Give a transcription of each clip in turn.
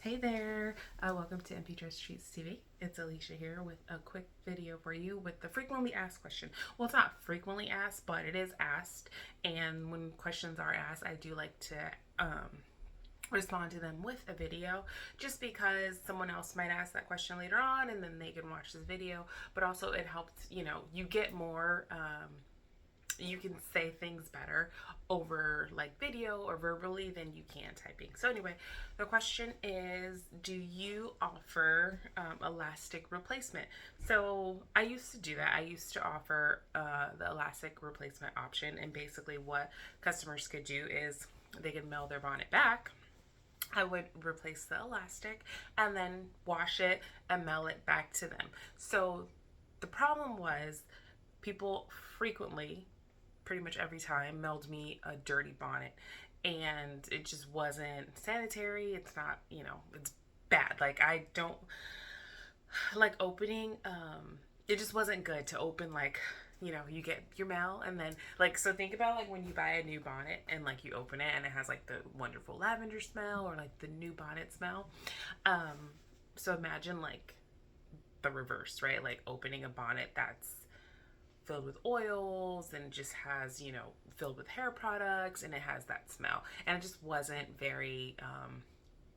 Hey there, welcome to NPTressTreats TV. It's Alicia here with a quick video for you with the frequently asked question. Well, it's not frequently asked, but it is asked. And when questions are asked, I do like to respond to them with a video just because someone else might ask that question later on and then they can watch this video. But also, it helps, you get more. You can say things better over like video or verbally than you can typing. So anyway, the question is, do you offer elastic replacement? So I used to do that. I used to offer the elastic replacement option, and basically what customers could do is they could mail their bonnet back. I would replace the elastic and then wash it and mail it back to them. So the problem was people frequently, pretty much every time, mailed me a dirty bonnet, and it just wasn't sanitary. It's not, it's bad. Like, I don't like opening. It just wasn't good to open, like, you get your mail and then, like, so think about like when you buy a new bonnet and like you open it and it has like the wonderful lavender smell or like the new bonnet smell. So imagine like the reverse, right? Like opening a bonnet that's filled with oils and just has, filled with hair products, and it has that smell. And it just wasn't very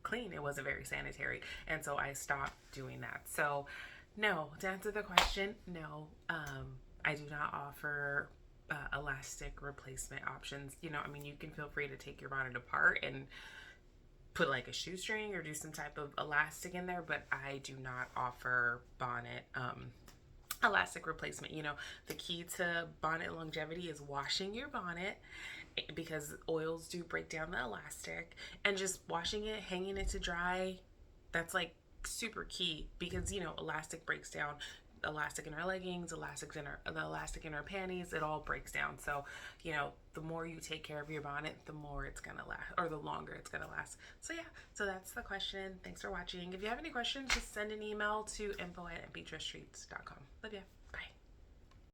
clean. It wasn't very sanitary. And so I stopped doing that. So, no, to answer the question, no, I do not offer elastic replacement options. You can feel free to take your bonnet apart and put like a shoestring or do some type of elastic in there, but I do not offer bonnet elastic replacement. The key to bonnet longevity is washing your bonnet, because oils do break down the elastic, and just washing it, hanging it to dry. That's like super key, because elastic breaks down. Elastic in our leggings, the elastic in our panties, it all breaks down. So the more you take care of your bonnet, the more it's gonna last, or the longer it's gonna last. So yeah, so that's the question. Thanks for watching. If you have any questions, just send an email to info@nptresstreats.com. Love ya.